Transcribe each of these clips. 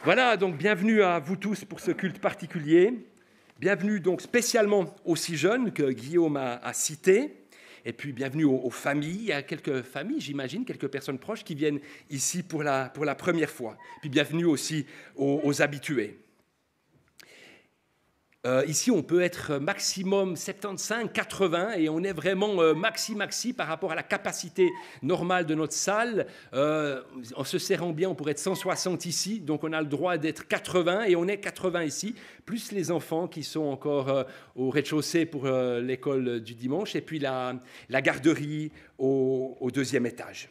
Voilà, donc bienvenue à vous tous pour ce culte particulier. Bienvenue donc spécialement aux si jeunes que Guillaume a cités. Et puis bienvenue aux familles. Il y a quelques familles, j'imagine, quelques personnes proches qui viennent ici pour la première fois. Puis bienvenue aussi aux habitués. Ici, on peut être maximum 75, 80 et on est vraiment maxi par rapport à la capacité normale de notre salle. En se serrant bien, on pourrait être 160 ici, donc on a le droit d'être 80 et on est 80 ici, plus les enfants qui sont encore au rez-de-chaussée pour l'école du dimanche et puis la garderie au deuxième étage.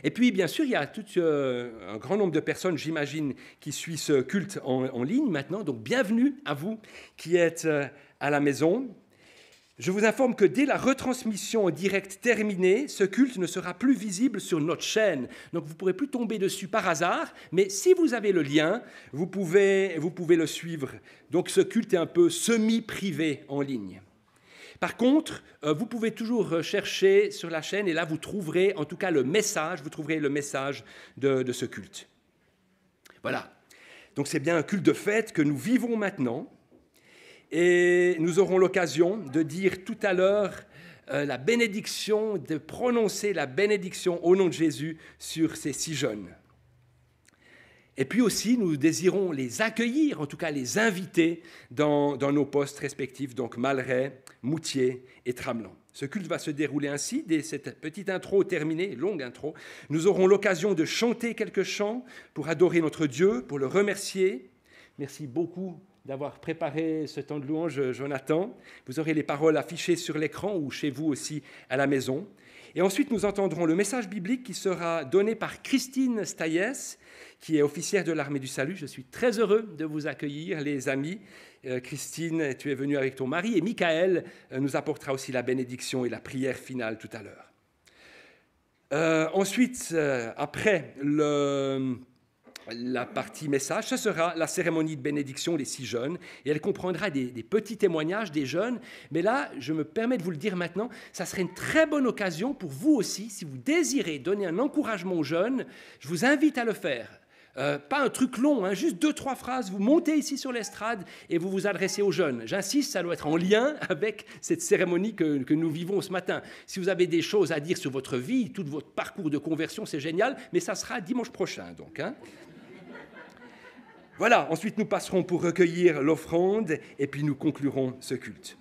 Et puis, bien sûr, il y a tout un grand nombre de personnes, j'imagine, qui suivent ce culte en ligne maintenant. Donc, bienvenue à vous qui êtes à la maison. Je vous informe que dès la retransmission en direct terminée, ce culte ne sera plus visible sur notre chaîne. Donc, vous ne pourrez plus tomber dessus par hasard. Mais si vous avez le lien, vous pouvez le suivre. Donc, ce culte est un peu semi-privé en ligne. Par contre, vous pouvez toujours chercher sur la chaîne et là, vous trouverez en tout cas le message de ce culte. Voilà. Donc, c'est bien un culte de fête que nous vivons maintenant et nous aurons l'occasion de dire tout à l'heure la bénédiction, de prononcer la bénédiction au nom de Jésus sur ces si jeunes. Et puis aussi, nous désirons les accueillir, en tout cas les inviter dans nos postes respectifs, donc Malray, Moutier et Tramelan. Ce culte va se dérouler ainsi, dès cette petite intro terminée, longue intro. Nous aurons l'occasion de chanter quelques chants pour adorer notre Dieu, pour le remercier. Merci beaucoup d'avoir préparé ce temps de louange, Jonathan. Vous aurez les paroles affichées sur l'écran ou chez vous aussi à la maison. Et ensuite, nous entendrons le message biblique qui sera donné par Christine Staillès, qui est officière de l'Armée du Salut. Je suis très heureux de vous accueillir, les amis. Christine, tu es venue avec ton mari, et Michael nous apportera aussi la bénédiction et la prière finale tout à l'heure. Ensuite, après la partie message, ce sera la cérémonie de bénédiction des si jeunes, et elle comprendra des petits témoignages des jeunes. Mais là, je me permets de vous le dire maintenant, ça serait une très bonne occasion pour vous aussi, si vous désirez donner un encouragement aux jeunes, je vous invite à le faire. Pas un truc long, juste 2-3 phrases, vous montez ici sur l'estrade et vous vous adressez aux jeunes. J'insiste, ça doit être en lien avec cette cérémonie que nous vivons ce matin. Si vous avez des choses à dire sur votre vie, tout votre parcours de conversion, c'est génial, mais ça sera dimanche prochain, donc. Voilà, ensuite nous passerons pour recueillir l'offrande et puis nous conclurons ce culte.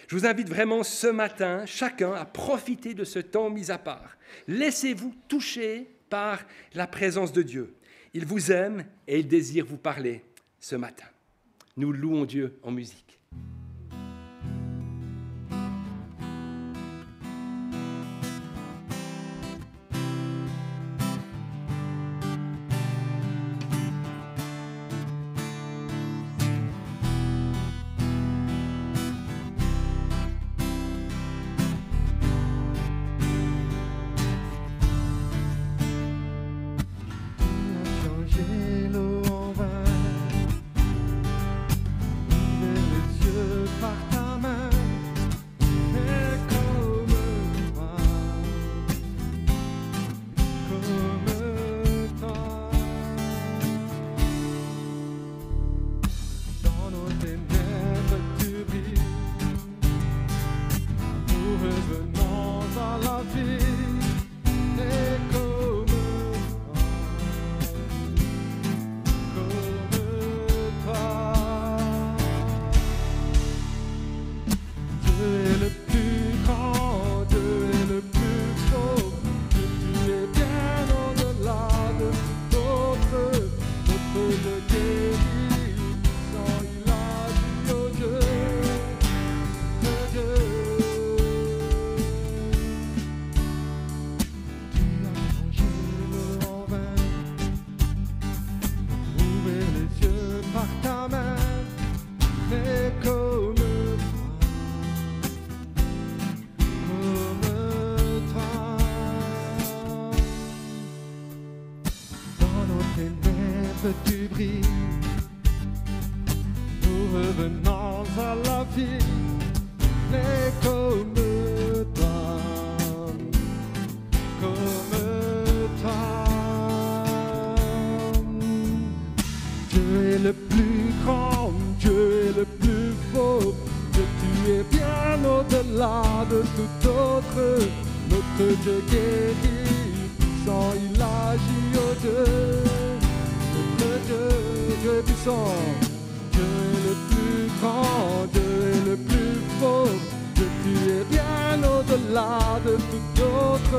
Je vous invite vraiment ce matin, chacun, à profiter de ce temps mis à part. Laissez-vous toucher par la présence de Dieu. Il vous aime et il désire vous parler ce matin. Nous louons Dieu en musique. Tu brilles, nous revenons à la vie, mais comme toi, comme toi. le plus grand, Dieu est le plus fort. Dieu, tu es bien au-delà de tout autre. Notre Dieu guérit, puissant, il agit, oh Dieu. Notre Dieu, Dieu est puissant. Dieu est le plus grand, Dieu est le plus fort. Dieu, tu es bien au-delà de tout autre.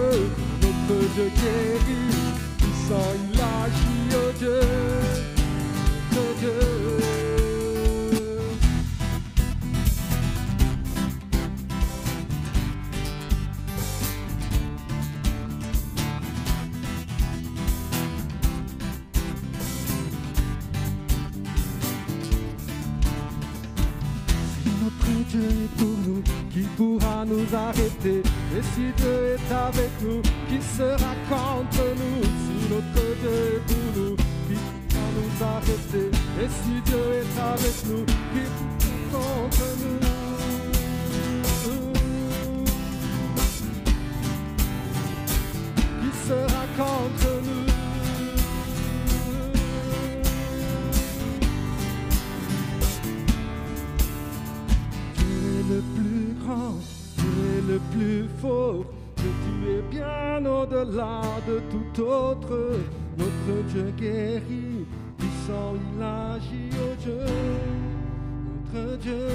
Notre Dieu guérit, puissant, il agit, oh Dieu. Notre Dieu. Dieu est pour nous, qui pourra nous arrêter? Et si Dieu est avec nous, qui sera contre nous? Si notre Dieu est pour nous, qui pourra nous arrêter? Et si Dieu est avec nous, qui pourra contre nous? Qui sera contre nous? Le plus grand, tu es le plus fort, Dieu, tu es bien au-delà de tout autre. Notre Dieu guérit, puissant, il agit, oh Dieu, notre Dieu.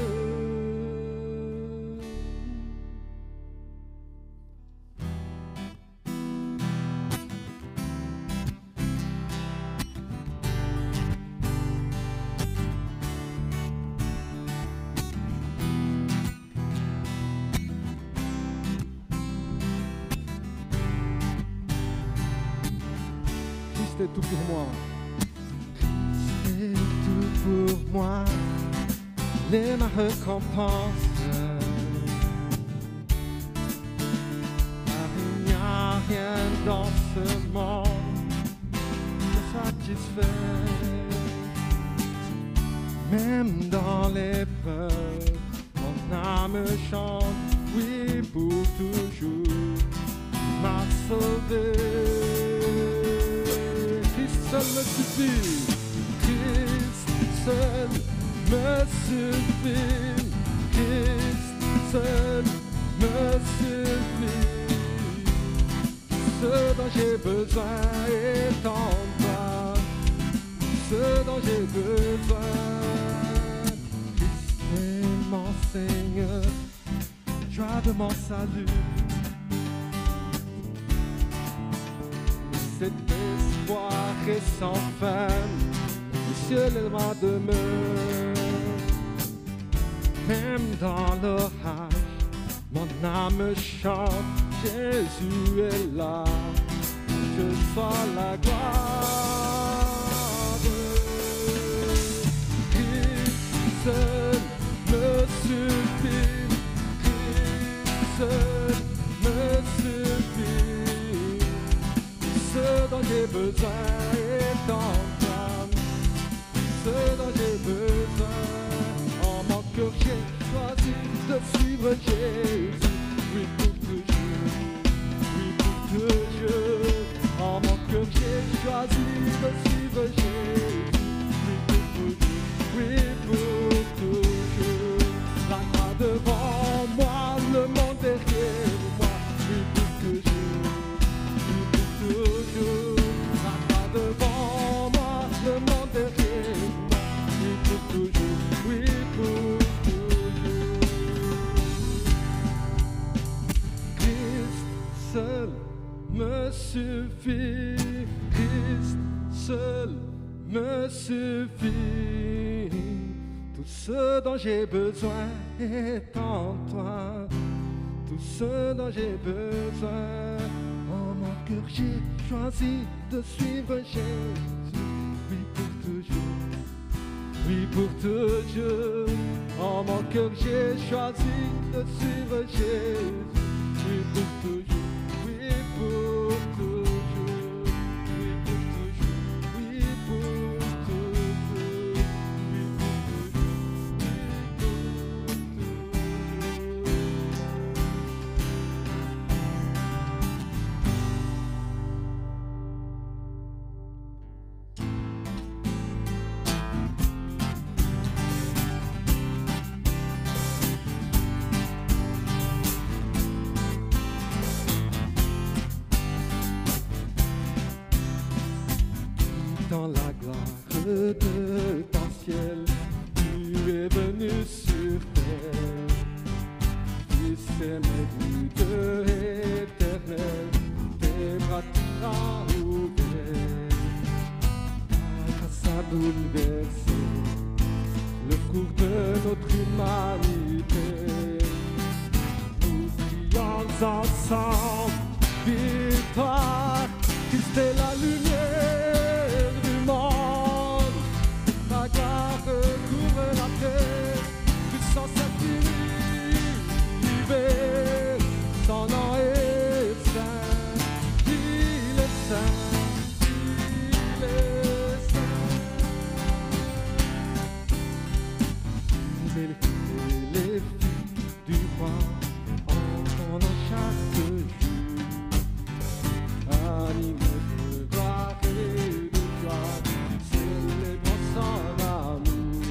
C'est tout pour moi. C'est tout pour moi. Il est ma récompense. Car il n'y a rien dans ce monde qui me satisfait. Même dans l'épreuve, mon âme chante. Oui, pour toujours, il m'a sauvé. Seul me suffit, Christ seul me suffit, Christ seul me suffit. Ce dont j'ai besoin est en toi, ce dont j'ai besoin. Christ est mon Seigneur, joie de mon salut. Cet espoir est sans fin, le ciel est ma demeure. Même dans l'orage, mon âme chante, Jésus est là, que soit la gloire. Christ seul me suffit, Christ seul me suffit. Ce dont j'ai besoin est en toi, ce dont j'ai besoin. En mon cœur j'ai choisi de suivre Jésus, oui pour toujours, oui pour toujours. En mon cœur j'ai choisi de suivre Jésus, oui pour toujours, oui pour toujours. La croix devant moi, le monde derrière moi, oui pour toujours. La croix devant moi, le monde derrière moi, oui pour toujours, oui pour toujours. Christ seul me suffit, Christ seul me suffit. Tout ce dont j'ai besoin est en toi, tout ce dont j'ai besoin. En mon cœur j'ai choisi de suivre Jésus, oui pour toujours, oui pour toujours. En mon cœur j'ai choisi de suivre Jésus, oui pour toujours, oui pour toujours, oui pour toujours, oui pour toujours, oui pour toujours. dans la gloire de ton ciel, tu es venu sur terre. Fils aimé du Dieu éternel, tes bras tu as ouverts. Ta grâce a bouleversé le cours de notre humanité. Nous prions ensemble, victoire, Christ est la lumière du monde. Ta gloire couvre la terre, puissance infinie, libère, son nom est saint, il est saint, il est saint. Les filles du roi entendant chaque jour, animés de gloire et de joie, célébrant son amour.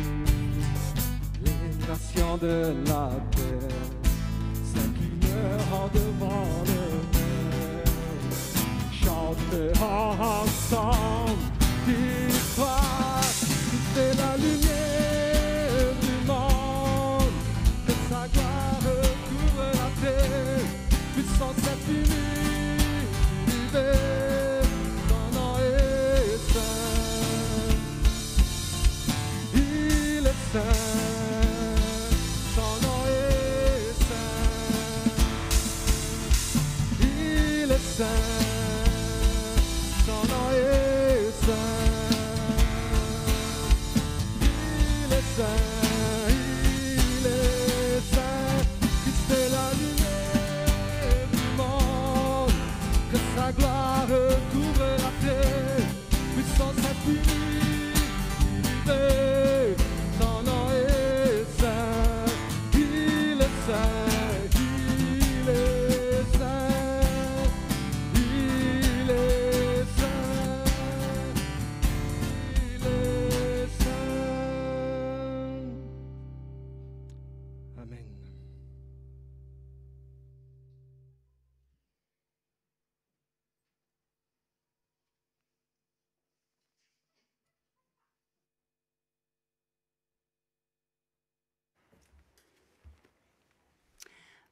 Les nations de la terre s'inclineront devant le Père, chanteront ensemble, victoire, c'est la lumière du monde, que sa gloire couvre la terre, puissance infinie, libère, son nom est saint, il est saint, son nom est saint, il est saint, son nom est saint, il est saint, il est saint, Christ est la lumière du monde, que sa gloire couvre la terre, puissance infinie, libère, son nom est saint, il est saint, il est saint, il est saint, il est saint. Amen.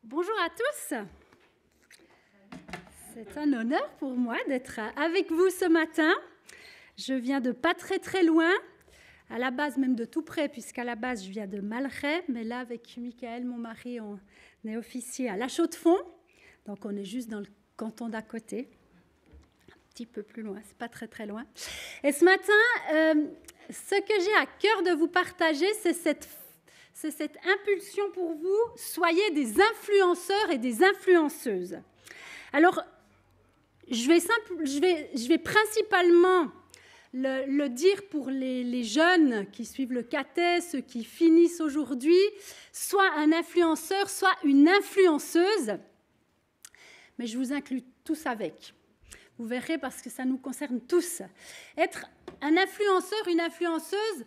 Bonjour à tous. C'est un honneur pour moi d'être avec vous ce matin. Je viens de pas très loin, à la base même de tout près, puisqu'à la base je viens de Malray, mais là avec Michael, mon mari, on est officier à La Chaux-de-Fonds, donc on est juste dans le canton d'à côté, un petit peu plus loin, c'est pas très loin. Et ce matin, ce que j'ai à cœur de vous partager, c'est cette impulsion pour vous, soyez des influenceurs et des influenceuses. Alors, je vais principalement le dire pour les jeunes qui suivent le caté, ceux qui finissent aujourd'hui, soit un influenceur, soit une influenceuse, mais je vous inclus tous avec. Vous verrez parce que ça nous concerne tous. Être un influenceur, une influenceuse,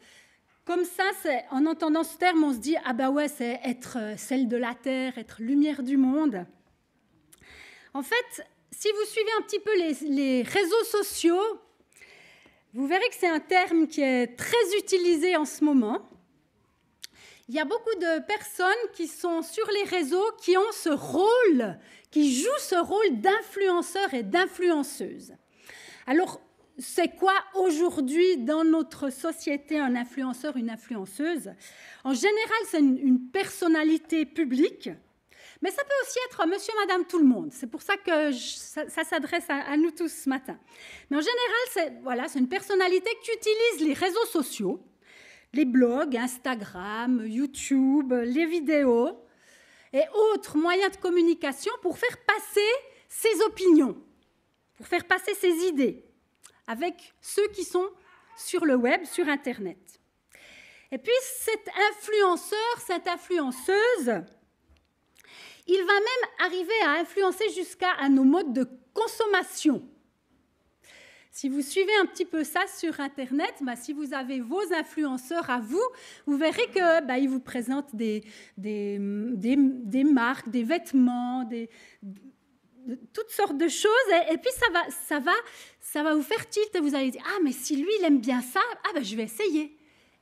comme ça, en entendant ce terme, on se dit « Ah bah ouais, c'est être celle de la terre, être lumière du monde ». En fait, si vous suivez un petit peu les réseaux sociaux, vous verrez que c'est un terme qui est très utilisé en ce moment. Il y a beaucoup de personnes qui sont sur les réseaux, qui ont ce rôle, qui jouent ce rôle d'influenceur et d'influenceuse. Alors, c'est quoi aujourd'hui dans notre société un influenceur, une influenceuse? En général, c'est une personnalité publique, mais ça peut aussi être monsieur, madame, tout le monde. C'est pour ça que ça s'adresse à nous tous ce matin. Mais en général, c'est une personnalité qui utilise les réseaux sociaux, les blogs, Instagram, YouTube, les vidéos et autres moyens de communication pour faire passer ses opinions, pour faire passer ses idées avec ceux qui sont sur le web, sur Internet. Et puis cet influenceur, cette influenceuse, il va même arriver à influencer jusqu'à nos modes de consommation. Si vous suivez un petit peu ça sur Internet, si vous avez vos influenceurs à vous, vous verrez qu'ils vous présentent des marques, des vêtements, toutes sortes de choses. Et puis ça ça va vous faire tilt et vous allez dire « Ah, mais si lui, il aime bien ça, ah ben je vais essayer ».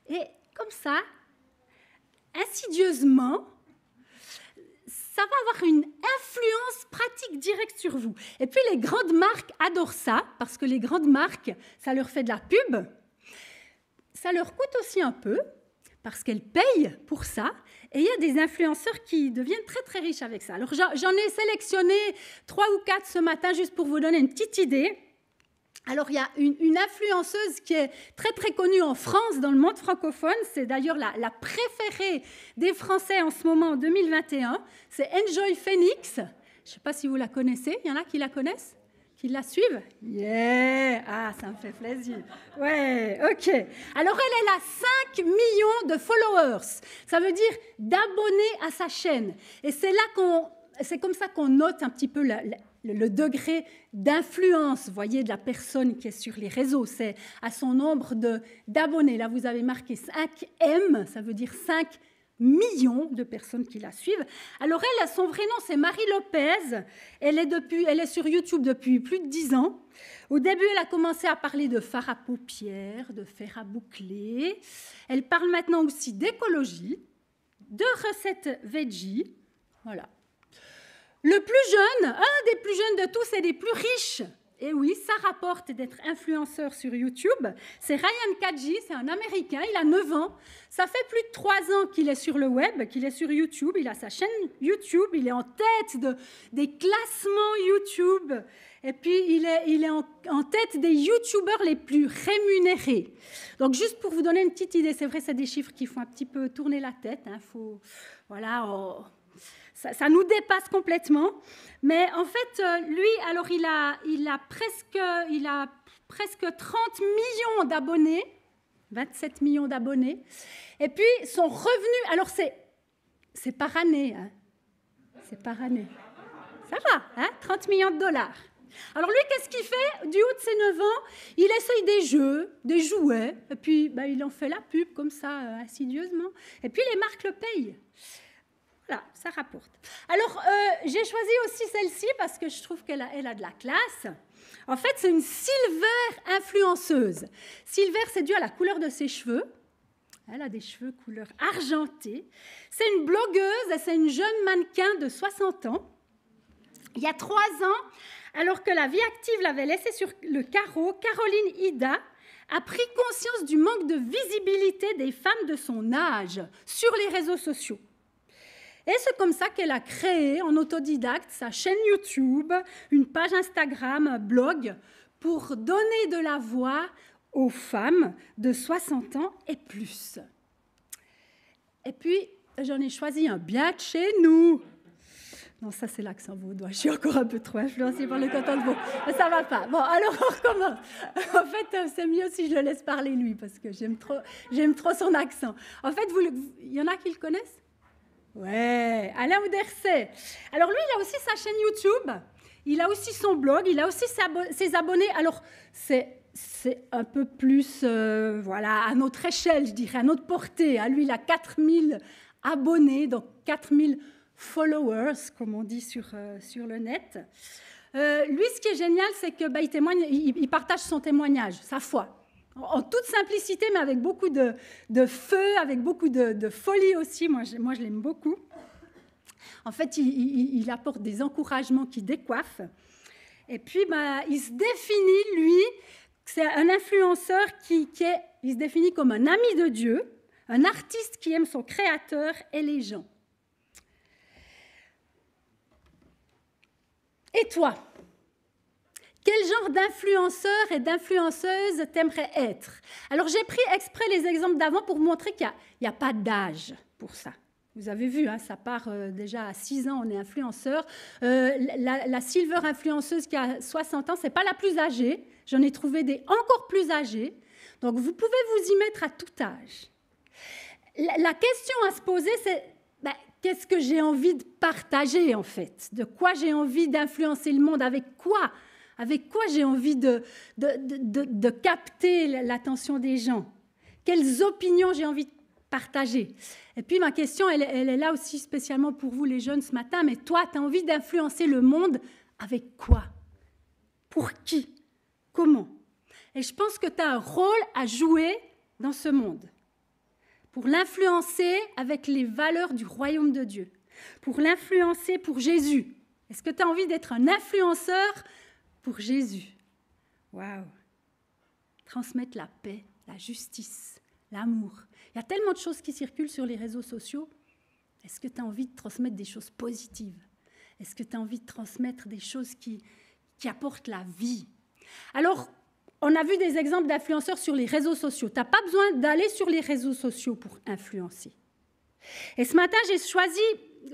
Et comme ça, insidieusement, ça va avoir une influence pratique directe sur vous. Et puis les grandes marques adorent ça, parce que les grandes marques, ça leur fait de la pub. Ça leur coûte aussi un peu, parce qu'elles payent pour ça. Et il y a des influenceurs qui deviennent très, très riches avec ça. Alors, j'en ai sélectionné 3 ou 4 ce matin, juste pour vous donner une petite idée. Alors, il y a une influenceuse qui est très, très connue en France, dans le monde francophone. C'est d'ailleurs la préférée des Français en ce moment, en 2021. C'est Enjoy Phoenix. Je ne sais pas si vous la connaissez. Il y en a qui la connaissent? Qui la suivent? Yeah! Ah, ça me fait plaisir. Ouais, ok. Alors, elle a 5 millions de followers. Ça veut dire d'abonnés à sa chaîne. Et c'est comme ça qu'on note un petit peu le degré d'influence, vous voyez, de la personne qui est sur les réseaux. C'est à son nombre d'abonnés. Là, vous avez marqué 5M, ça veut dire 5 millions de personnes qui la suivent. Alors elle, son vrai nom, c'est Marie Lopez. Elle est sur YouTube depuis plus de 10 ans. Au début, elle a commencé à parler de fard à paupières, de fer à boucler. Elle parle maintenant aussi d'écologie, de recettes veggie. Voilà. Le plus jeune, un des plus jeunes de tous et des plus riches, et oui, ça rapporte d'être influenceur sur YouTube, c'est Ryan Kadji, c'est un Américain, il a 9 ans. Ça fait plus de 3 ans qu'il est sur le web, qu'il est sur YouTube, il a sa chaîne YouTube, il est en tête des classements YouTube, et puis il est en tête des YouTubeurs les plus rémunérés. Donc juste pour vous donner une petite idée, c'est vrai, c'est des chiffres qui font un petit peu tourner la tête, hein, ça nous dépasse complètement. Mais en fait, lui, alors il a presque 30 millions d'abonnés, 27 millions d'abonnés. Et puis, son revenu, alors c'est par année. Hein. C'est par année. Ça va, hein, 30 millions de dollars. Alors lui, qu'est-ce qu'il fait? Du haut de ses 9 ans, il essaye des jeux, des jouets, et puis il en fait la pub comme ça, insidieusement. Et puis les marques le payent. Voilà, ça rapporte. Alors, j'ai choisi aussi celle-ci parce que je trouve qu'elle a de la classe. En fait, c'est une silver influenceuse. Silver, c'est dû à la couleur de ses cheveux. Elle a des cheveux couleur argentée. C'est une blogueuse et c'est une jeune mannequin de 60 ans. Il y a 3 ans, alors que la vie active l'avait laissée sur le carreau, Caroline Ida a pris conscience du manque de visibilité des femmes de son âge sur les réseaux sociaux. Et c'est comme ça qu'elle a créé en autodidacte sa chaîne YouTube, une page Instagram, un blog, pour donner de la voix aux femmes de 60 ans et plus. Et puis, j'en ai choisi un bien de chez nous. Non, ça c'est l'accent vaudois. Je suis encore un peu trop influencée par le canton de Vaud. Mais ça va pas. Bon, alors on recommence. En fait, c'est mieux si je le laisse parler lui, parce que j'aime trop son accent. En fait, il y en a qui le connaissent? Ouais, Alain Ouderset. Alors lui, il a aussi sa chaîne YouTube, il a aussi son blog, il a aussi ses abonnés. Alors, c'est un peu plus, à notre échelle, je dirais, à notre portée. Lui, il a 4000 abonnés, donc 4000 followers, comme on dit sur le net. Lui, ce qui est génial, c'est que il partage son témoignage, sa foi. En toute simplicité, mais avec beaucoup de feu, avec beaucoup de folie aussi. Moi, je l'aime beaucoup. En fait, il apporte des encouragements qui décoiffent. Et puis, il se définit, lui, c'est un influenceur il se définit comme un ami de Dieu, un artiste qui aime son créateur et les gens. Et toi ? Quel genre d'influenceur et d'influenceuse t'aimerais être? Alors, j'ai pris exprès les exemples d'avant pour montrer qu'il n'y a pas d'âge pour ça. Vous avez vu, hein, ça part déjà à 6 ans, on est influenceur. La silver influenceuse qui a 60 ans, ce n'est pas la plus âgée. J'en ai trouvé des encore plus âgées. Donc, vous pouvez vous y mettre à tout âge. La question à se poser, c'est qu'est-ce que j'ai envie de partager, en fait? De quoi j'ai envie d'influencer le monde? Avec quoi? Avec quoi j'ai envie de capter l'attention des gens? Quelles opinions j'ai envie de partager? Et puis ma question, elle est là aussi spécialement pour vous les jeunes ce matin, mais toi, tu as envie d'influencer le monde avec quoi? Pour qui? comment. Et je pense que tu as un rôle à jouer dans ce monde pour l'influencer avec les valeurs du royaume de Dieu, pour l'influencer pour Jésus. Est-ce que tu as envie d'être un influenceur pour Jésus? Waouh! Transmettre la paix, la justice, l'amour. Il y a tellement de choses qui circulent sur les réseaux sociaux. Est-ce que tu as envie de transmettre des choses positives? Est-ce que tu as envie de transmettre des choses qui apportent la vie? Alors, on a vu des exemples d'influenceurs sur les réseaux sociaux. Tu n'as pas besoin d'aller sur les réseaux sociaux pour influencer. Et ce matin, j'ai choisi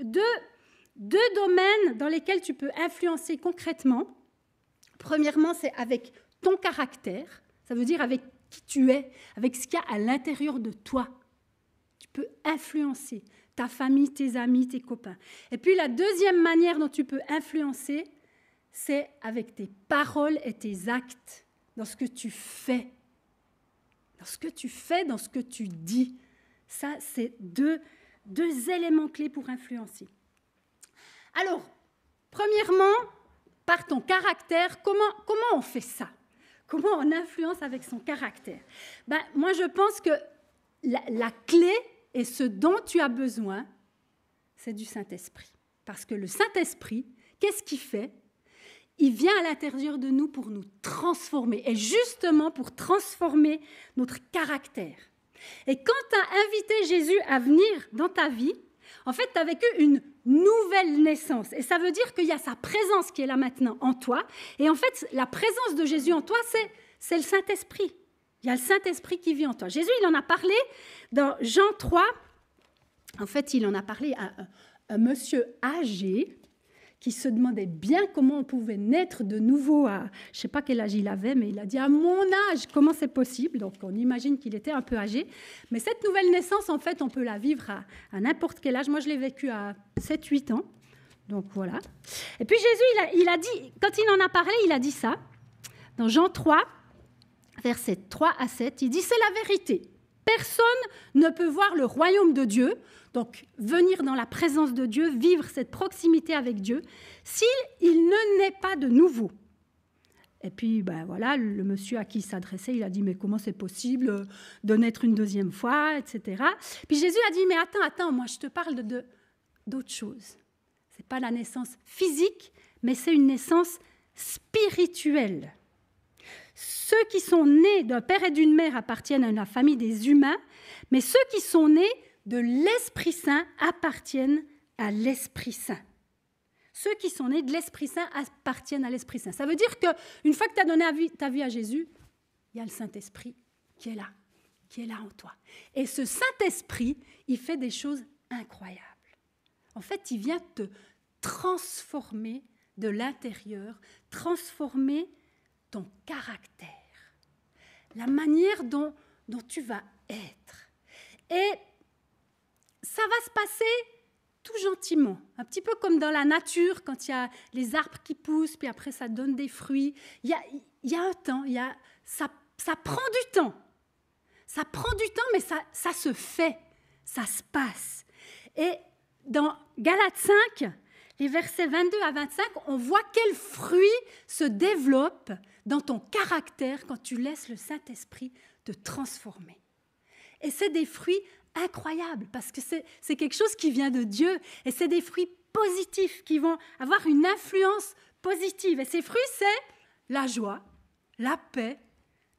deux domaines dans lesquels tu peux influencer concrètement. Premièrement, c'est avec ton caractère. Ça veut dire avec qui tu es, avec ce qu'il y a à l'intérieur de toi. Tu peux influencer ta famille, tes amis, tes copains. Et puis la deuxième manière dont tu peux influencer, c'est avec tes paroles et tes actes, dans ce que tu fais. Dans ce que tu fais, dans ce que tu dis. Ça, c'est deux éléments clés pour influencer. Alors, premièrement, par ton caractère, comment on fait ça? Comment on influence avec son caractère? Moi, je pense que la clé et ce dont tu as besoin, c'est du Saint-Esprit. Parce que le Saint-Esprit, qu'est-ce qu'il fait? Il vient à l'intérieur de nous pour nous transformer, et justement pour transformer notre caractère. Et quand tu as invité Jésus à venir dans ta vie, en fait, tu as vécu une nouvelle naissance. Et ça veut dire qu'il y a sa présence qui est là maintenant en toi. Et en fait, la présence de Jésus en toi, c'est le Saint-Esprit. Il y a le Saint-Esprit qui vit en toi. Jésus, il en a parlé dans Jean 3. En fait, il en a parlé à un monsieur âgé qui se demandait bien comment on pouvait naître de nouveau à, je ne sais pas quel âge il avait, mais il a dit à mon âge, comment c'est possible? Donc on imagine qu'il était un peu âgé. Mais cette nouvelle naissance, en fait, on peut la vivre à n'importe quel âge. Moi, je l'ai vécue à 7-8 ans. Donc voilà. Et puis Jésus, il a dit, quand il en a parlé, il a dit ça. Dans Jean 3, versets 3 à 7, il dit, c'est la vérité. Personne ne peut voir le royaume de Dieu, donc venir dans la présence de Dieu, vivre cette proximité avec Dieu, s'il ne naît pas de nouveau. Et puis, voilà, le monsieur à qui il s'adressait, il a dit, mais comment c'est possible de naître une deuxième fois, etc. Puis Jésus a dit, mais attends, moi je te parle d'autre chose. Ce n'est pas la naissance physique, mais c'est une naissance spirituelle. Ceux qui sont nés d'un père et d'une mère appartiennent à la famille des humains, mais ceux qui sont nés de l'Esprit Saint appartiennent à l'Esprit Saint. Ceux qui sont nés de l'Esprit Saint appartiennent à l'Esprit Saint. Ça veut dire qu'une fois que tu as donné ta vie à Jésus, il y a le Saint-Esprit qui est là en toi. Et ce Saint-Esprit, il fait des choses incroyables. En fait, il vient te transformer de l'intérieur, transformer ton caractère, la manière dont tu vas être. Et ça va se passer tout gentiment, un petit peu comme dans la nature, quand il y a les arbres qui poussent, puis après ça donne des fruits. Il y a un temps, ça prend du temps. Ça prend du temps, mais ça se fait, ça se passe. Et dans Galates 5, les versets 22 à 25, on voit quels fruits se développent dans ton caractère quand tu laisses le Saint-Esprit te transformer. Et c'est des fruits incroyables parce que c'est quelque chose qui vient de Dieu et c'est des fruits positifs qui vont avoir une influence positive. Et ces fruits, c'est la joie, la paix,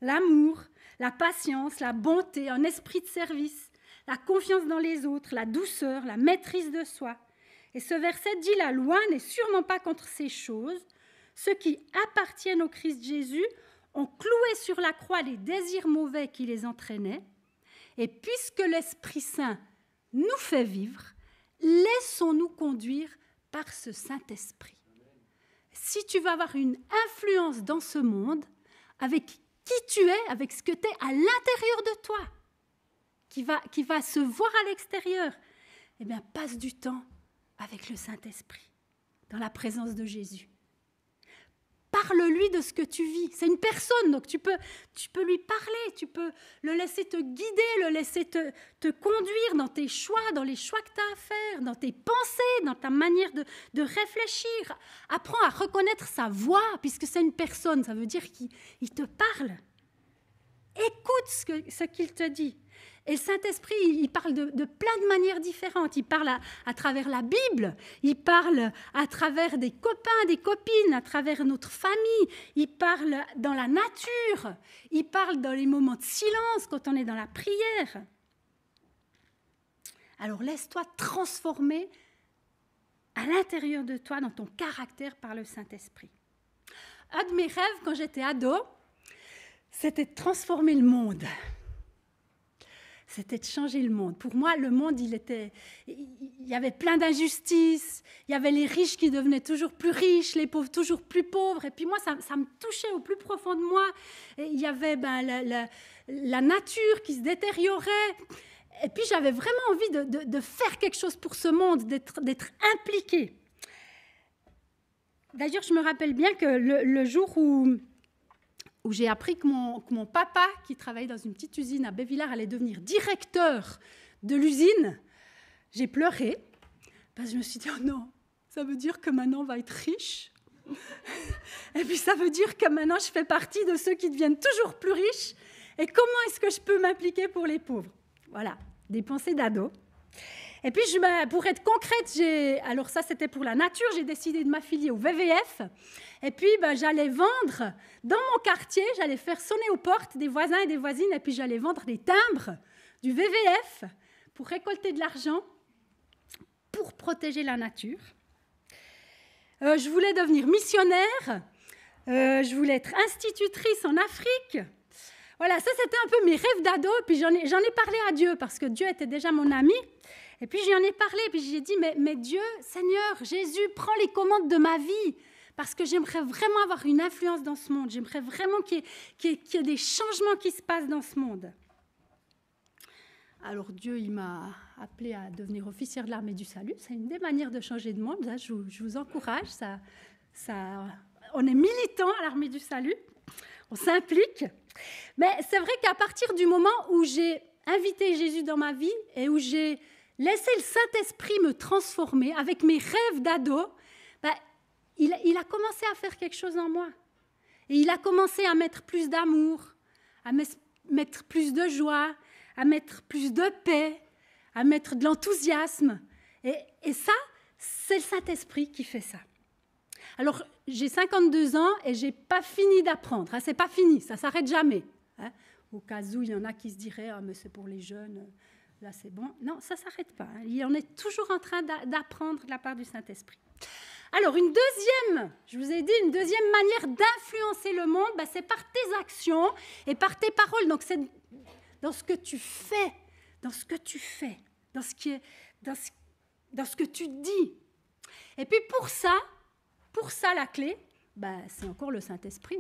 l'amour, la patience, la bonté, un esprit de service, la confiance dans les autres, la douceur, la maîtrise de soi. Et ce verset dit, la loi n'est sûrement pas contre ces choses. Ceux qui appartiennent au Christ Jésus ont cloué sur la croix les désirs mauvais qui les entraînaient. Et puisque l'Esprit Saint nous fait vivre, laissons-nous conduire par ce Saint-Esprit. Si tu veux avoir une influence dans ce monde, avec qui tu es, avec ce que tu es à l'intérieur de toi, qui va se voir à l'extérieur, eh bien, passe du temps avec le Saint-Esprit, dans la présence de Jésus. parle-lui de ce que tu vis. C'est une personne, donc tu peux lui parler, tu peux le laisser te guider, le laisser te conduire dans tes choix, dans les choix que tu as à faire, dans tes pensées, dans ta manière de réfléchir. Apprends à reconnaître sa voix, puisque c'est une personne, ça veut dire qu'il te parle. Écoute ce qu'il te dit. Et le Saint-Esprit, il parle de plein de manières différentes. Il parle à travers la Bible, il parle à travers des copains, des copines, à travers notre famille, il parle dans la nature, il parle dans les moments de silence, quand on est dans la prière. Alors laisse-toi transformer à l'intérieur de toi, dans ton caractère, par le Saint-Esprit. Un de mes rêves, quand j'étais ado, c'était de transformer le monde. C'était de changer le monde. Pour moi, le monde, il y avait plein d'injustices. Il y avait les riches qui devenaient toujours plus riches, les pauvres toujours plus pauvres. Et puis moi, ça me touchait au plus profond de moi. Et il y avait la nature qui se détériorait. Et puis j'avais vraiment envie de faire quelque chose pour ce monde, d'être impliquée. D'ailleurs, je me rappelle bien que le jour où j'ai appris que mon papa, qui travaillait dans une petite usine à Bévillard, allait devenir directeur de l'usine, j'ai pleuré, parce que je me suis dit, oh non, ça veut dire que maintenant on va être riche. Et puis ça veut dire que maintenant je fais partie de ceux qui deviennent toujours plus riches. Et comment est-ce que je peux m'impliquer pour les pauvres? Voilà, des pensées d'ado. Et puis, pour être concrète, alors ça c'était pour la nature, j'ai décidé de m'affilier au WWF. Et puis, j'allais vendre dans mon quartier, j'allais faire sonner aux portes des voisins et des voisines, et puis j'allais vendre des timbres du WWF pour récolter de l'argent, pour protéger la nature. Je voulais devenir missionnaire, je voulais être institutrice en Afrique. Voilà, ça c'était un peu mes rêves d'ado, et puis j'en ai parlé à Dieu, parce que Dieu était déjà mon ami. Et puis, j'y en ai parlé, puis j'ai dit, mais Dieu, Seigneur, Jésus, prends les commandes de ma vie, parce que j'aimerais vraiment avoir une influence dans ce monde. J'aimerais vraiment qu'il y ait des changements qui se passent dans ce monde. Alors, Dieu, il m'a appelée à devenir officière de l'armée du salut. C'est une des manières de changer de monde. Là, je vous encourage. On est militants à l'armée du salut. On s'implique. Mais c'est vrai qu'à partir du moment où j'ai invité Jésus dans ma vie et où j'ai laissé le Saint-Esprit me transformer avec mes rêves d'ado, il a commencé à faire quelque chose en moi. Et il a commencé à mettre plus d'amour, à mettre plus de joie, à mettre plus de paix, à mettre de l'enthousiasme. Et ça, c'est le Saint-Esprit qui fait ça. Alors, j'ai 52 ans et je n'ai pas fini d'apprendre. Ce n'est pas fini, ça ne s'arrête jamais. Au cas où il y en a qui se diraient « Ah, mais c'est pour les jeunes, là c'est bon ». Non, ça ne s'arrête pas. On est toujours en train d'apprendre de la part du Saint-Esprit. Alors, je vous ai dit, une deuxième manière d'influencer le monde, c'est par tes actions et par tes paroles. Donc, c'est dans ce que tu fais, dans ce que tu dis. Et puis, pour ça, la clé, c'est encore le Saint-Esprit.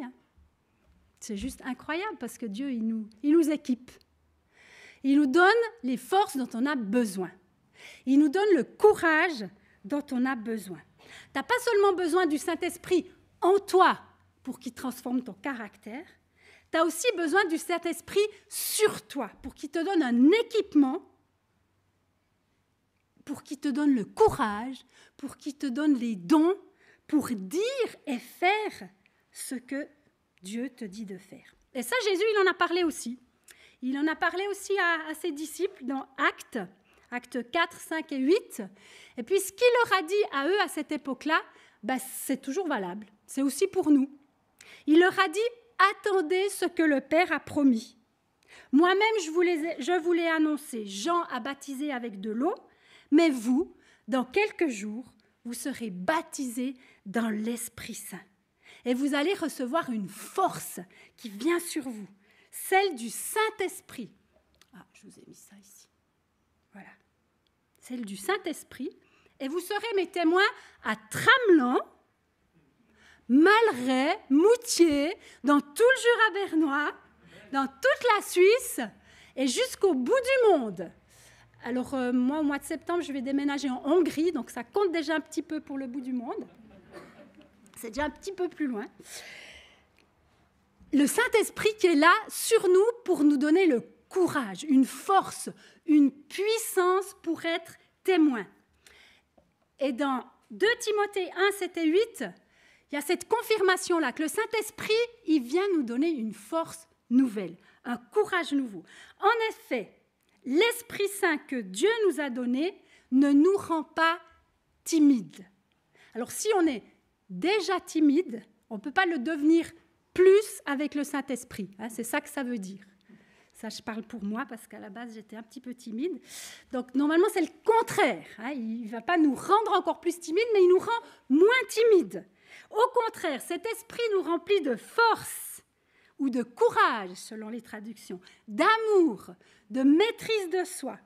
C'est juste incroyable parce que Dieu, il nous équipe. Il nous donne les forces dont on a besoin. Il nous donne le courage dont on a besoin. Tu n'as pas seulement besoin du Saint-Esprit en toi pour qu'il transforme ton caractère, tu as aussi besoin du Saint-Esprit sur toi pour qu'il te donne un équipement, pour qu'il te donne le courage, pour qu'il te donne les dons, pour dire et faire ce que Dieu te dit de faire. Et ça, Jésus, il en a parlé aussi. Il en a parlé aussi à ses disciples dans Actes 4, 5 et 8. Et puis, ce qu'il leur a dit à eux à cette époque-là, c'est toujours valable. C'est aussi pour nous. Il leur a dit, attendez ce que le Père a promis. Moi-même, je vous l'ai annoncé. Jean a baptisé avec de l'eau, mais vous, dans quelques jours, vous serez baptisés dans l'Esprit Saint. Et vous allez recevoir une force qui vient sur vous, celle du Saint-Esprit. Ah, je vous ai mis ça ici. Voilà. Celle du Saint-Esprit. Et vous serez mes témoins à Tramelan, Malray, Moutier, dans tout le Jura bernois, dans toute la Suisse et jusqu'au bout du monde. Alors, moi, au mois de septembre, je vais déménager en Hongrie, donc ça compte déjà un petit peu pour le bout du monde. C'est déjà un petit peu plus loin. Le Saint-Esprit qui est là sur nous pour nous donner le courage, une force, une puissance pour être témoin. Et dans 2 Timothée 1, 7 et 8, il y a cette confirmation-là que le Saint-Esprit, il vient nous donner une force nouvelle, un courage nouveau. En effet, l'Esprit Saint que Dieu nous a donné ne nous rend pas timides. Alors si on est déjà timide, on ne peut pas le devenir plus avec le Saint-Esprit. Hein, c'est ça que ça veut dire. Ça, je parle pour moi parce qu'à la base, j'étais un petit peu timide. Donc, normalement, c'est le contraire. Hein, il ne va pas nous rendre encore plus timides, mais il nous rend moins timides. Au contraire, cet esprit nous remplit de force ou de courage, selon les traductions, d'amour, de maîtrise de soi.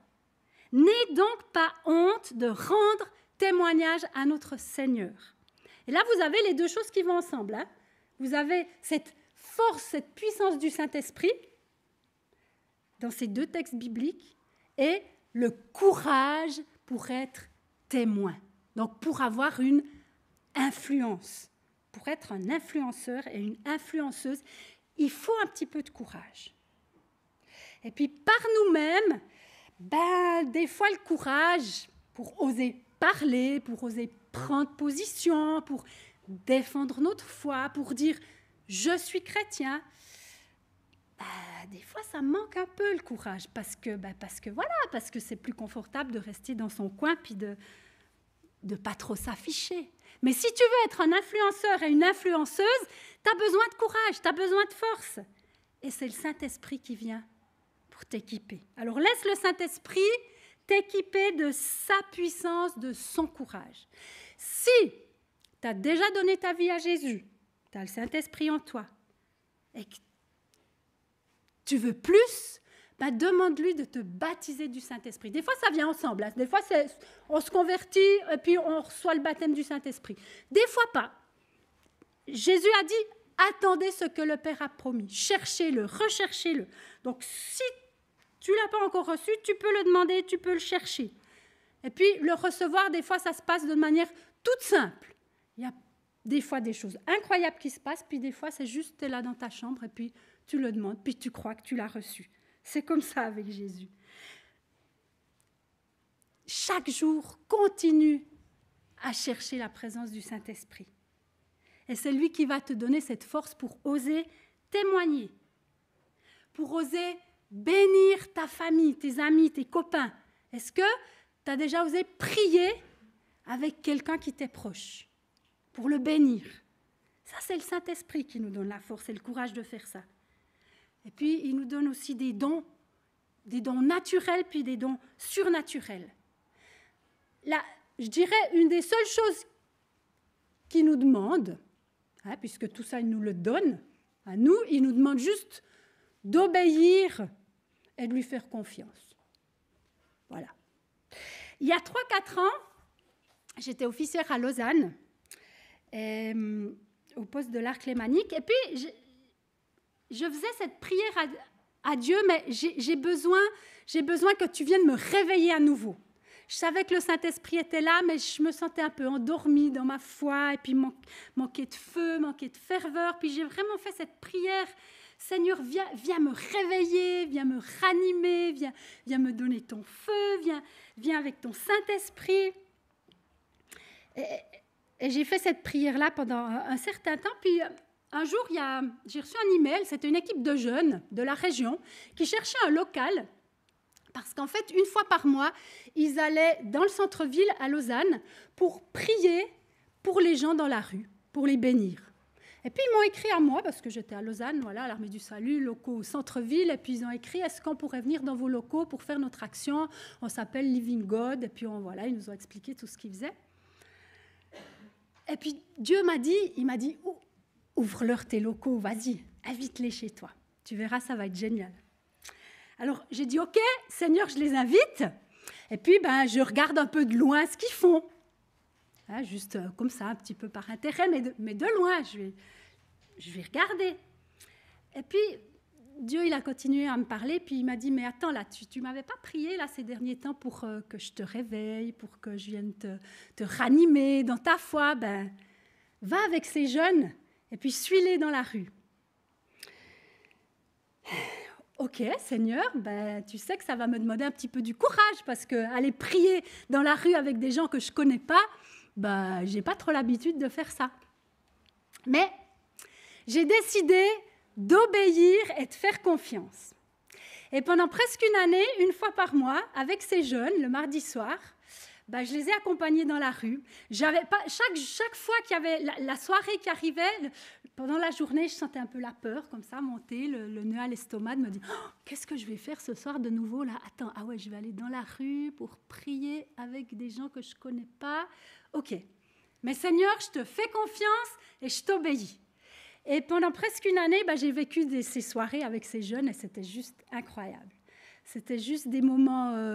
N'ayez donc pas honte de rendre témoignage à notre Seigneur. Et là, vous avez les 2 choses qui vont ensemble. Hein. Vous avez cette force, cette puissance du Saint-Esprit dans ces 2 textes bibliques et le courage pour être témoin. Donc, pour avoir une influence. Pour être un influenceur et une influenceuse, il faut un petit peu de courage. Et puis, par nous-mêmes, des fois, le courage pour oser parler, pour oser prendre position, pour défendre notre foi, pour dire « je suis chrétien », des fois, ça manque un peu le courage parce que c'est plus confortable de rester dans son coin puis de pas trop s'afficher. Mais si tu veux être un influenceur et une influenceuse, tu as besoin de courage, tu as besoin de force. Et c'est le Saint-Esprit qui vient pour t'équiper. Alors laisse le Saint-Esprit t'équiper de sa puissance, de son courage. Si tu as déjà donné ta vie à Jésus, tu as le Saint-Esprit en toi, et que tu veux plus, demande-lui de te baptiser du Saint-Esprit. Des fois, ça vient ensemble. Hein. Des fois, on se convertit et puis on reçoit le baptême du Saint-Esprit. Des fois, pas. Jésus a dit, attendez ce que le Père a promis. Cherchez-le, recherchez-le. Donc, si tu ne l'as pas encore reçu, tu peux le demander, tu peux le chercher. Et puis, le recevoir, des fois, ça se passe de manière toute simple. Il y a des fois des choses incroyables qui se passent, puis des fois, c'est juste, tu es là dans ta chambre et puis tu le demandes, puis tu crois que tu l'as reçu. C'est comme ça avec Jésus. Chaque jour, continue à chercher la présence du Saint-Esprit. Et c'est lui qui va te donner cette force pour oser témoigner, pour oser bénir ta famille, tes amis, tes copains. Est-ce que tu as déjà osé prier avec quelqu'un qui t'est proche pour le bénir? Ça, c'est le Saint-Esprit qui nous donne la force et le courage de faire ça. Et puis, il nous donne aussi des dons naturels, puis des dons surnaturels. Là, je dirais, une des seules choses qu'il nous demande, hein, puisque tout ça, il nous le donne, à nous, il nous demande juste d'obéir et de lui faire confiance. Voilà. Il y a 3-4 ans, j'étais officière à Lausanne, au poste de l'Arc lémanique, et puis je faisais cette prière à Dieu, mais j'ai besoin que tu viennes me réveiller à nouveau. Je savais que le Saint-Esprit était là, mais je me sentais un peu endormie dans ma foi, et puis manquait de feu, manquait de ferveur. Puis j'ai vraiment fait cette prière. Seigneur, viens me réveiller, viens me ranimer, viens me donner ton feu, viens avec ton Saint-Esprit. Et j'ai fait cette prière-là pendant un certain temps, puis un jour, j'ai reçu un email, c'était une équipe de jeunes de la région qui cherchait un local parce qu'en fait, une fois par mois, ils allaient dans le centre-ville à Lausanne pour prier pour les gens dans la rue, pour les bénir. Et puis, ils m'ont écrit à moi, parce que j'étais à Lausanne, voilà, à l'Armée du Salut, locaux au centre-ville, et puis ils ont écrit « Est-ce qu'on pourrait venir dans vos locaux pour faire notre action ?» On s'appelle Living God, et puis ils nous ont expliqué tout ce qu'ils faisaient. Et puis, Dieu m'a dit « Ouvre-leur tes locaux, vas-y, invite-les chez toi. Tu verras, ça va être génial. » Alors, j'ai dit « Ok, Seigneur, je les invite. » Et puis, je regarde un peu de loin ce qu'ils font. Hein, juste comme ça, un petit peu par intérêt, mais de loin, je vais regarder. Et puis, Dieu, il a continué à me parler, puis il m'a dit « Mais attends, là, tu ne m'avais pas prié là, ces derniers temps pour que je te réveille, pour que je vienne te ranimer dans ta foi. » va avec ces jeunes et puis suis-les dans la rue. Ok, Seigneur, ben, tu sais que ça va me demander un petit peu du courage parce qu'aller prier dans la rue avec des gens que je ne connais pas, ben, je n'ai pas trop l'habitude de faire ça. Mais j'ai décidé d'obéir et de faire confiance. Et pendant presque une année, une fois par mois, avec ces jeunes, le mardi soir, ben, je les ai accompagnés dans la rue. J'avais pas, chaque fois qu'il y avait la soirée qui arrivait, pendant la journée, je sentais un peu la peur, comme ça, monter, le nœud à l'estomac, de me dire oh, « Qu'est-ce que je vais faire ce soir de nouveau là? Attends, ah ouais, je vais aller dans la rue pour prier avec des gens que je ne connais pas. Ok, mais Seigneur, je te fais confiance et je t'obéis. » Et pendant presque une année, ben, j'ai vécu ces soirées avec ces jeunes et c'était juste incroyable. C'était juste des moments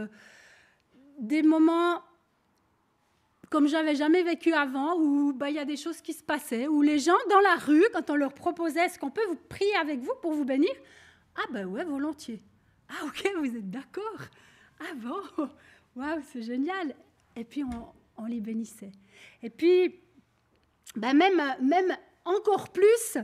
comme je n'avais jamais vécu avant, où ben, y a des choses qui se passaient, où les gens dans la rue, quand on leur proposait « Est-ce qu'on peut vous prier avec vous pour vous bénir ?» « Ah ben ouais, volontiers. »« Ah ok, vous êtes d'accord. Ah bon, waouh, c'est génial. » Et puis on les bénissait. Et puis, ben, même encore plus,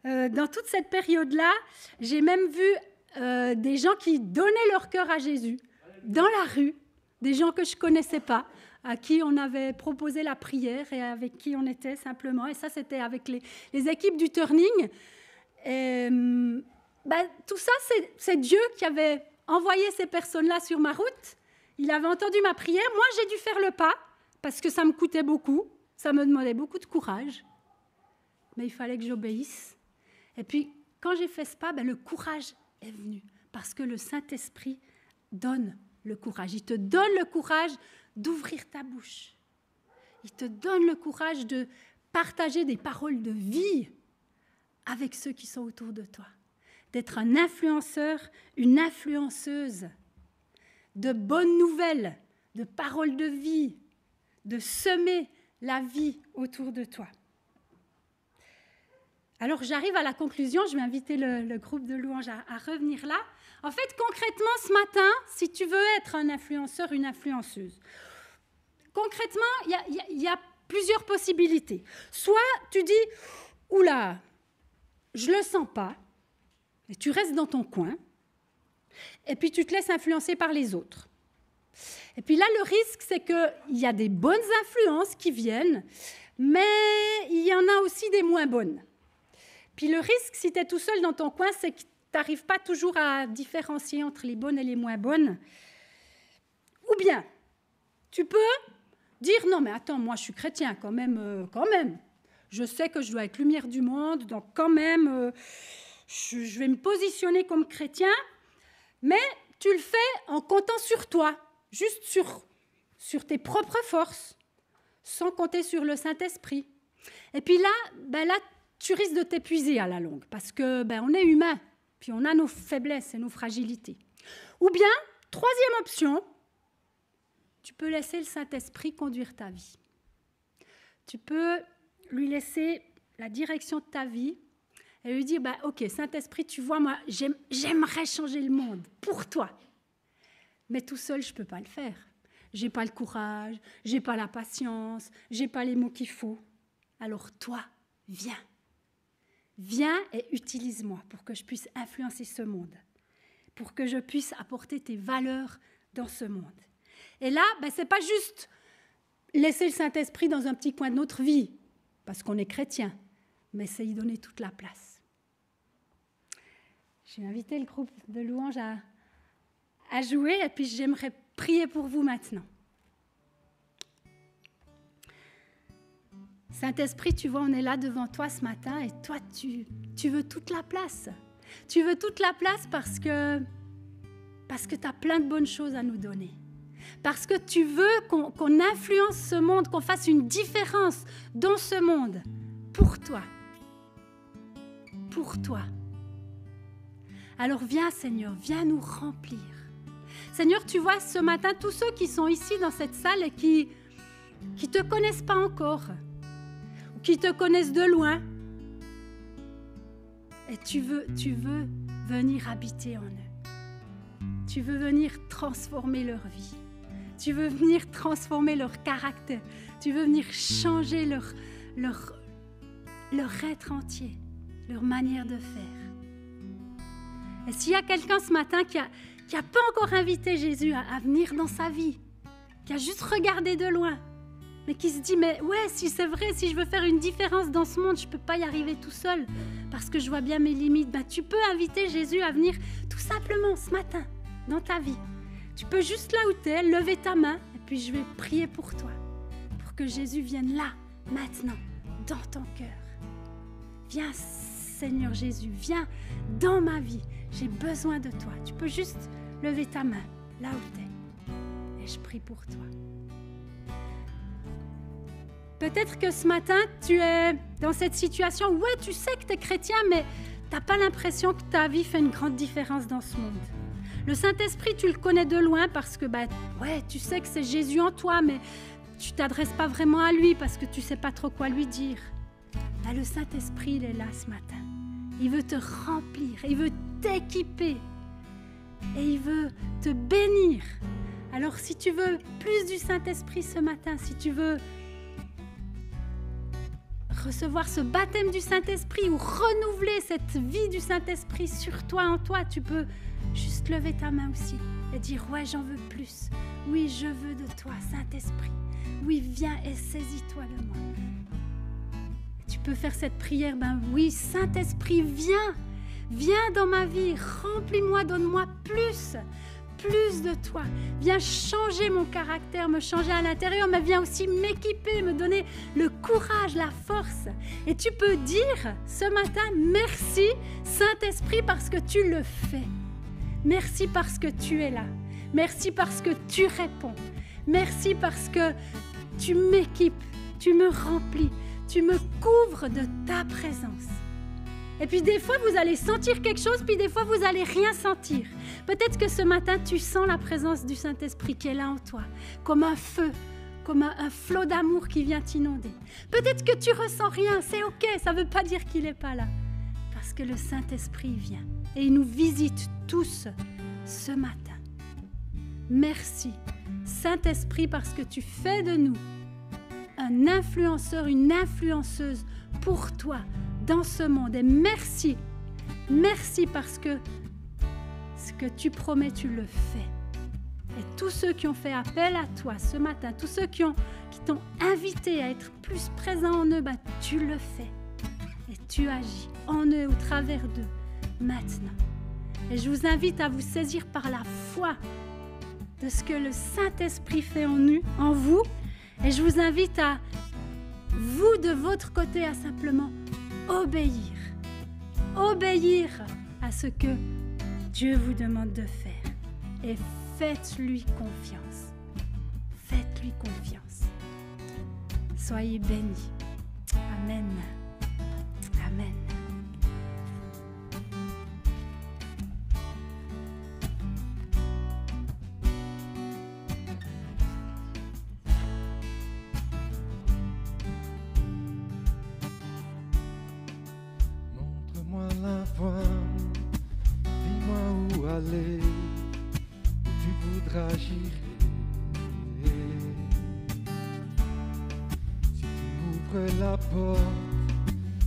dans toute cette période-là, j'ai même vu des gens qui donnaient leur cœur à Jésus dans la rue, des gens que je ne connaissais pas, à qui on avait proposé la prière et avec qui on était simplement. Et ça, c'était avec les équipes du Turning. Et, ben, tout ça, c'est Dieu qui avait envoyé ces personnes-là sur ma route. Il avait entendu ma prière. Moi, j'ai dû faire le pas parce que ça me coûtait beaucoup. Ça me demandait beaucoup de courage. Mais il fallait que j'obéisse. Et puis, quand j'ai fait ce pas, ben, le courage est venu parce que le Saint-Esprit donne le courage. Il te donne le courage d'ouvrir ta bouche. Il te donne le courage de partager des paroles de vie avec ceux qui sont autour de toi. D'être un influenceur, une influenceuse de bonnes nouvelles, de paroles de vie, de semer la vie autour de toi. Alors, j'arrive à la conclusion. Je vais inviter le groupe de louanges à revenir là. En fait, concrètement, ce matin, si tu veux être un influenceur, une influenceuse, concrètement, il y a plusieurs possibilités. Soit tu dis, oula, je ne le sens pas, et tu restes dans ton coin, et puis tu te laisses influencer par les autres. Et puis là, le risque, c'est qu'il y a des bonnes influences qui viennent, mais il y en a aussi des moins bonnes. Puis le risque, si tu es tout seul dans ton coin, c'est que tu n'arrives pas toujours à différencier entre les bonnes et les moins bonnes. Ou bien, tu peux dire, non, mais attends, moi je suis chrétien quand même. Je sais que je dois être lumière du monde, donc quand même, je vais me positionner comme chrétien, mais tu le fais en comptant sur toi, juste sur tes propres forces, sans compter sur le Saint-Esprit. Et puis là, tu risques de t'épuiser à la longue, parce que on est humain, puis on a nos faiblesses et nos fragilités. Ou bien, troisième option, tu peux laisser le Saint-Esprit conduire ta vie. Tu peux lui laisser la direction de ta vie et lui dire, ok, Saint-Esprit, tu vois, moi, j'aimerais changer le monde pour toi. Mais tout seul, je ne peux pas le faire. Je n'ai pas le courage, je n'ai pas la patience, je n'ai pas les mots qu'il faut. Alors toi, viens. Viens et utilise-moi pour que je puisse influencer ce monde, pour que je puisse apporter tes valeurs dans ce monde. Et là, ce n'est pas juste laisser le Saint-Esprit dans un petit coin de notre vie, parce qu'on est chrétien, mais c'est y donner toute la place. Je vais inviter le groupe de louanges à jouer, et puis j'aimerais prier pour vous maintenant. Saint-Esprit, tu vois, on est là devant toi ce matin, et toi, tu veux toute la place. Tu veux toute la place parce que tu as plein de bonnes choses à nous donner. Parce que tu veux qu'on influence ce monde, qu'on fasse une différence dans ce monde, pour toi. Pour toi. Alors viens, Seigneur, viens nous remplir. Seigneur, tu vois ce matin tous ceux qui sont ici dans cette salle et qui ne te connaissent pas encore, ou qui te connaissent de loin. Et tu veux venir habiter en eux. Tu veux venir transformer leur vie. Tu veux venir transformer leur caractère. Tu veux venir changer leur leur être entier, leur manière de faire. Et s'il y a quelqu'un ce matin qui a pas encore invité Jésus à venir dans sa vie, qui a juste regardé de loin, mais qui se dit, mais ouais, si c'est vrai, si je veux faire une différence dans ce monde, je ne peux pas y arriver tout seul, parce que je vois bien mes limites. Ben, tu peux inviter Jésus à venir tout simplement ce matin, dans ta vie. Tu peux juste là où tu es, lever ta main, et puis je vais prier pour toi, pour que Jésus vienne là, maintenant, dans ton cœur. Viens, Seigneur Jésus, viens dans ma vie. J'ai besoin de toi. Tu peux juste lever ta main, là où tu es, et je prie pour toi. Peut-être que ce matin, tu es dans cette situation où ouais, tu sais que tu es chrétien, mais tu n'as pas l'impression que ta vie fait une grande différence dans ce monde. Le Saint-Esprit, tu le connais de loin parce que ouais, tu sais que c'est Jésus en toi, mais tu ne t'adresses pas vraiment à lui parce que tu ne sais pas trop quoi lui dire. Là, le Saint-Esprit, il est là ce matin. Il veut te remplir, il veut t'équiper et il veut te bénir. Alors, si tu veux plus du Saint-Esprit ce matin, si tu veux recevoir ce baptême du Saint-Esprit ou renouveler cette vie du Saint-Esprit sur toi, en toi, tu peux juste lever ta main aussi et dire « Ouais, j'en veux plus. Oui, je veux de toi, Saint-Esprit. Oui, viens et saisis-toi de moi. » Tu peux faire cette prière, oui, Saint-Esprit, viens dans ma vie, remplis-moi, donne-moi plus de toi. Viens changer mon caractère, me changer à l'intérieur, mais viens aussi m'équiper, me donner le courage, la force. Et tu peux dire ce matin, merci Saint-Esprit parce que tu le fais. Merci parce que tu es là. Merci parce que tu réponds. Merci parce que tu m'équipes, tu me remplis, tu me couvres de ta présence. Et puis des fois, vous allez sentir quelque chose, puis des fois, vous n'allez rien sentir. Peut-être que ce matin, tu sens la présence du Saint-Esprit qui est là en toi, comme un feu, comme un flot d'amour qui vient t'inonder. Peut-être que tu ressens rien, c'est OK, ça ne veut pas dire qu'il n'est pas là. Parce que le Saint-Esprit vient et il nous visite tous ce matin. Merci, Saint-Esprit, parce que tu fais de nous un influenceur, une influenceuse pour toi, dans ce monde. Et merci parce que ce que tu promets, tu le fais. Et tous ceux qui ont fait appel à toi ce matin, tous ceux qui t'ont invité à être plus présent en eux, tu le fais. Et tu agis en eux, au travers d'eux, maintenant. Et je vous invite à vous saisir par la foi de ce que le Saint-Esprit fait en vous. Et je vous invite à, vous de votre côté, à simplement obéir à ce que Dieu vous demande de faire et faites-lui confiance. Faites-lui confiance. Soyez bénis. Amen. Amen. Dis-moi où aller, où tu voudras j'irai. Si tu ouvres la porte,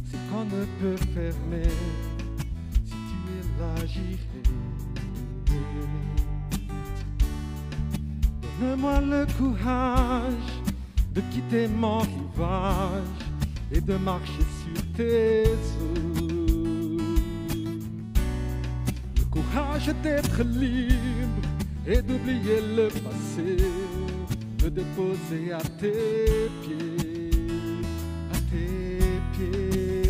c'est qu'on ne peut fermer. Si tu es là, j'irai. Donne-moi le courage de quitter mon rivage et de marcher sur tes eaux. Courage d'être libre et d'oublier le passé, me déposer à tes pieds, à tes pieds.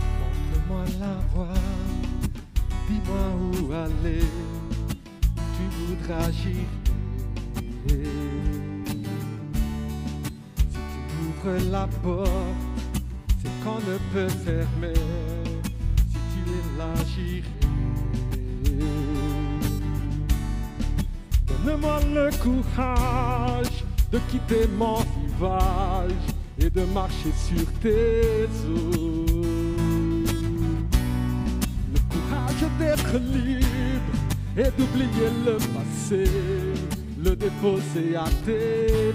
Montre-moi la voie, dis-moi où aller, tu voudras j'irai. Ouvre la porte, c'est qu'on ne peut fermer. Si tu es là, j'irai. Donne-moi le courage de quitter mon rivage et de marcher sur tes eaux. Le courage d'être libre et d'oublier le passé, le déposer à tes